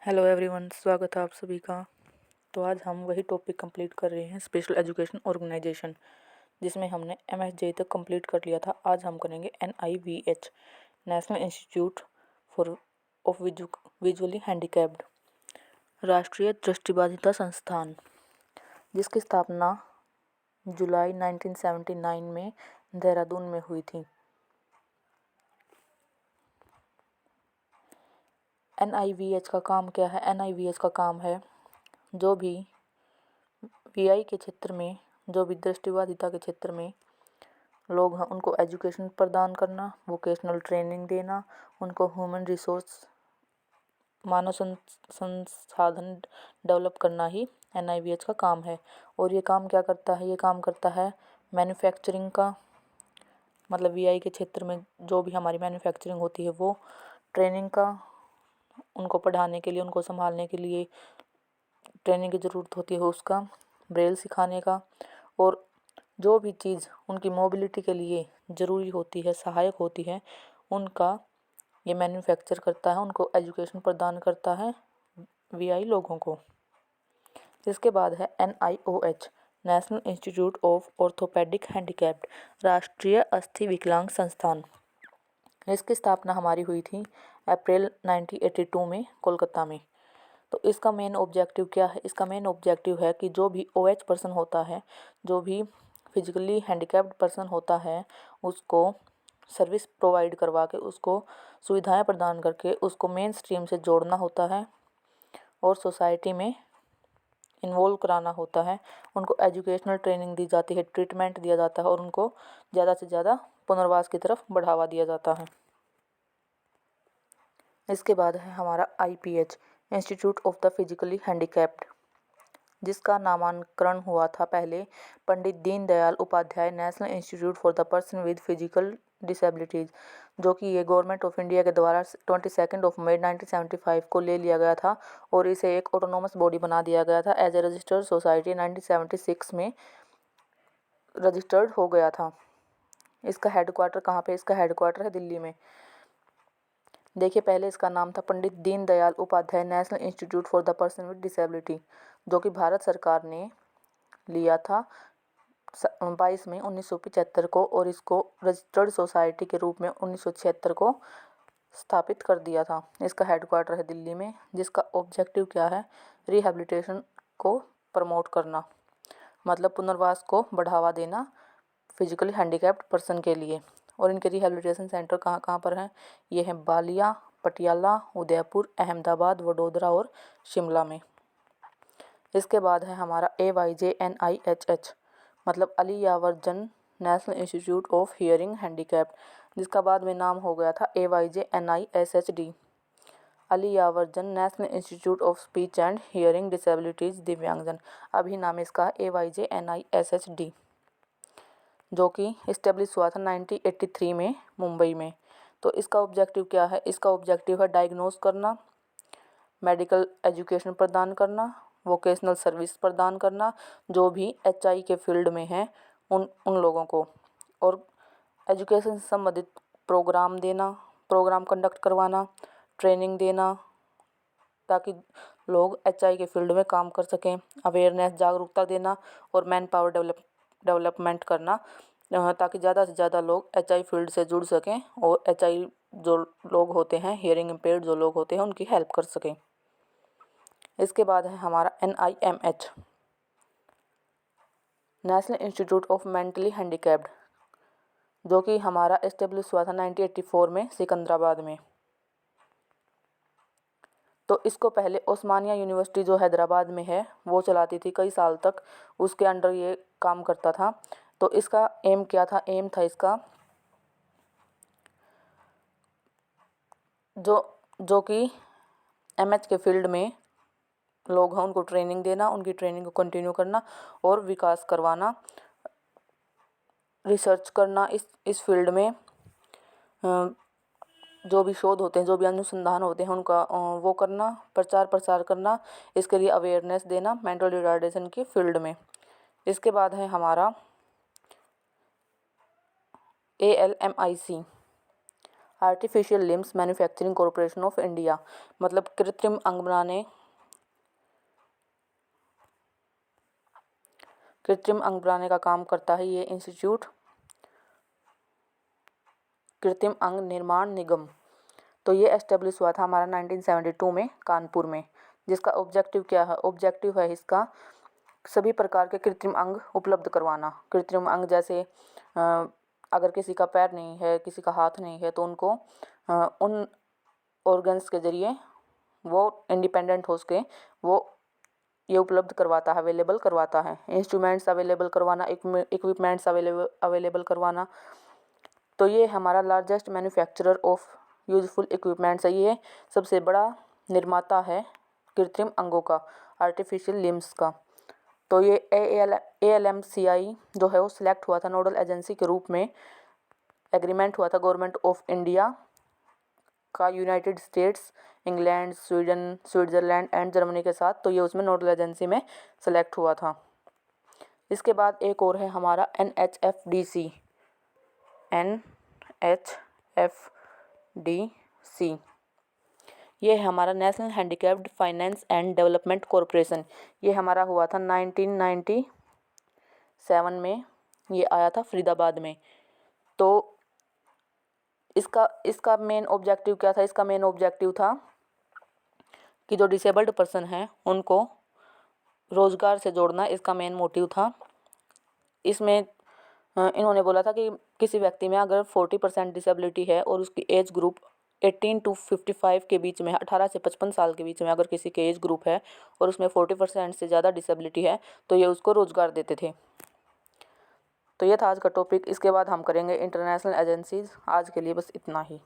Hello everyone, स्वागत है आप सभी का। तो आज हम वही टॉपिक कंप्लीट कर रहे हैं, स्पेशल एजुकेशन ऑर्गेनाइजेशन, जिसमें हमने MSJ तक कंप्लीट कर लिया था। आज हम करेंगे NIVH, national institute for of visually handicapped, राष्ट्रीय दृष्टिबाधिता संस्थान, जिसकी स्थापना जुलाई 1979 में देहरादून में हुई थी। NIVH का काम क्या है? NIVH का काम है जो भी VI के क्षेत्र में, जो भी दृष्टिबाधिता के क्षेत्र में लोग हैं उनको एजुकेशन प्रदान करना, वोकेशनल ट्रेनिंग देना, उनको ह्यूमन रिसोर्स मानव संसाधन डेवलप करना ही NIVH का काम है। और ये काम क्या करता है? ये काम करता है मैन्युफैक्चरिंग का, मतलब VI के क्षेत्र में जो भी हमारी मैन्युफैक्चरिंग होती है वो ट्रेनिंग का, उनको पढ़ाने के लिए, उनको संभालने के लिए ट्रेनिंग की ज़रूरत होती है, उसका ब्रेल सिखाने का, और जो भी चीज़ उनकी मोबिलिटी के लिए ज़रूरी होती है, सहायक होती है, उनका ये मैन्युफैक्चर करता है, उनको एजुकेशन प्रदान करता है VI लोगों को। इसके बाद है NIOH, national institute of orthopaedic handicapped, राष्ट्रीय अस्थि विकलांग संस्थान। इसकी स्थापना हमारी हुई थी अप्रैल 1982 में कोलकाता में। तो इसका मेन ऑब्जेक्टिव क्या है? इसका मेन ऑब्जेक्टिव है कि जो भी OH पर्सन होता है, जो भी फिजिकली हैंडीकैप्ड पर्सन होता है, उसको सर्विस प्रोवाइड करवा के, उसको सुविधाएं प्रदान करके उसको मेन स्ट्रीम से जोड़ना होता है और सोसाइटी में इन्वॉल्व कराना होता है। उनको एजुकेशनल ट्रेनिंग दी जाती है, ट्रीटमेंट दिया जाता है और उनको ज़्यादा से ज़्यादा पुनर्वास की तरफ बढ़ावा दिया जाता है। इसके बाद है हमारा IPH, institute of the physically handicapped, जिसका नामांकन हुआ था पहले Pandit Deendayal Upadhyaya national institute for the person with physical disabilities, जो कि ये गवर्नमेंट ऑफ इंडिया के द्वारा 22 मई 1975 को ले लिया गया था और इसे एक ऑटोनोमस बॉडी बना दिया गया था। एज ए रजिस्टर्ड सोसाइटी 1976 में रजिस्टर्ड हो गया था। इसका हेडक्वार्टर कहाँ पे? इसका हेडक्वार्टर है दिल्ली में। देखिए, पहले इसका नाम था Pandit Deendayal Upadhyaya national institute for the person with disability, जो कि भारत सरकार ने लिया था 22 मई 1975 को, और इसको रजिस्टर्ड सोसाइटी के रूप में 1976 को स्थापित कर दिया था। इसका हेडक्वार्टर है दिल्ली में, जिसका ऑब्जेक्टिव क्या है? रिहैबिलिटेशन को प्रमोट करना, मतलब पुनर्वास को बढ़ावा देना फिजिकली हैंडीकैप्ड पर्सन के लिए। और इनके रिहैबिलिटेशन सेंटर कहाँ कहाँ पर हैं? ये हैं बालिया, पटियाला, उदयपुर, अहमदाबाद, वडोदरा और शिमला में। इसके बाद है हमारा AYJNIHH, मतलब अली यावर जंग national institute of hearing handicapped, जिसका बाद में नाम हो गया था AYJNISHD, अली यावर जंग national institute of speech and hearing disabilities दिव्यांगजन। अभी नाम इसका AYJNISHD, जो कि इस्टेब्लिश हुआ था 1983 में मुंबई में। तो इसका ऑब्जेक्टिव क्या है? इसका ऑब्जेक्टिव है डायग्नोस करना, मेडिकल एजुकेशन प्रदान करना, वोकेशनल सर्विस प्रदान करना, जो भी HI के फील्ड में हैं उन लोगों को, और एजुकेशन से संबंधित प्रोग्राम देना, प्रोग्राम कंडक्ट करवाना, ट्रेनिंग देना, ताकि लोग HI के फील्ड में काम कर सकें, अवेयरनेस, जागरूकता देना और मैन पावर डेवलपमेंट करना, ताकि ज़्यादा से ज़्यादा लोग HI फील्ड से जुड़ सकें और HI जो लोग होते हैं, हियरिंग इम्पेयर्ड जो लोग होते हैं, उनकी हेल्प कर सकें। इसके बाद है हमारा NIMH, national institute of mentally handicapped, जो कि हमारा इस्टेब्लिश हुआ था 1984 में सिकंदराबाद में। तो इसको पहले ओस्मानिया यूनिवर्सिटी जो हैदराबाद में है वो चलाती थी कई साल तक, उसके अंडर ये काम करता था। तो इसका एम क्या था? एम था इसका जो कि MH के फील्ड में लोग हैं उनको ट्रेनिंग देना, उनकी ट्रेनिंग को कंटिन्यू करना और विकास करवाना, रिसर्च करना इस फील्ड में, जो भी शोध होते हैं, जो भी अनुसंधान होते हैं उनका वो करना, प्रचार प्रसार करना, इसके लिए अवेयरनेस देना मेंटल रिटार्डेशन की फील्ड में। इसके बाद है हमारा ALMIC, artificial limbs manufacturing corporation of India, मतलब कृत्रिम अंग बनाने का काम करता है ये इंस्टीट्यूट, कृत्रिम अंग निर्माण निगम। तो ये एस्टेब्लिश हुआ था हमारा 1972 में कानपुर में। जिसका ऑब्जेक्टिव क्या है? ऑब्जेक्टिव है इसका सभी प्रकार के कृत्रिम अंग उपलब्ध करवाना। कृत्रिम अंग जैसे अगर किसी का पैर नहीं है, किसी का हाथ नहीं है, तो उनको उन ऑर्गन्स के ज़रिए वो इंडिपेंडेंट हो सके, वो ये उपलब्ध करवाता है, अवेलेबल करवाता है। इंस्ट्रूमेंट्स अवेलेबल करवाना, इक्विपमेंट्स अवेलेबल करवाना। तो ये हमारा largest manufacturer of useful equipments है। ये सबसे बड़ा निर्माता है कृत्रिम अंगों का, आर्टिफिशियल लिम्स का। तो ये ALMCI जो है वो सिलेक्ट हुआ था नोडल एजेंसी के रूप में। एग्रीमेंट हुआ था गवर्नमेंट ऑफ इंडिया का United states, England, Sweden, Switzerland and Germany के साथ। तो ये उसमें नोडल एजेंसी में सेलेक्ट हुआ था। इसके बाद एक और है हमारा NHFDC। ये है हमारा national handicapped finance and development corporation. ये हमारा हुआ था 1997 में, ये आया था फरीदाबाद में। तो इसका मेन ऑब्जेक्टिव क्या था? इसका मेन ऑब्जेक्टिव था कि जो डिसेबल्ड पर्सन हैं उनको रोज़गार से जोड़ना, इसका मेन मोटिव था। इसमें इन्होंने बोला था कि किसी व्यक्ति में अगर 40% डिसेबिलिटी है और उसकी एज ग्रुप 18 to 55 के बीच में है, 18 से 55 साल के बीच में अगर किसी के एज ग्रुप है और उसमें 40% से ज़्यादा डिसेबिलिटी है, तो ये उसको रोज़गार देते थे। तो ये था आज का टॉपिक। इसके बाद हम करेंगे इंटरनेशनल एजेंसीज़। आज के लिए बस इतना ही।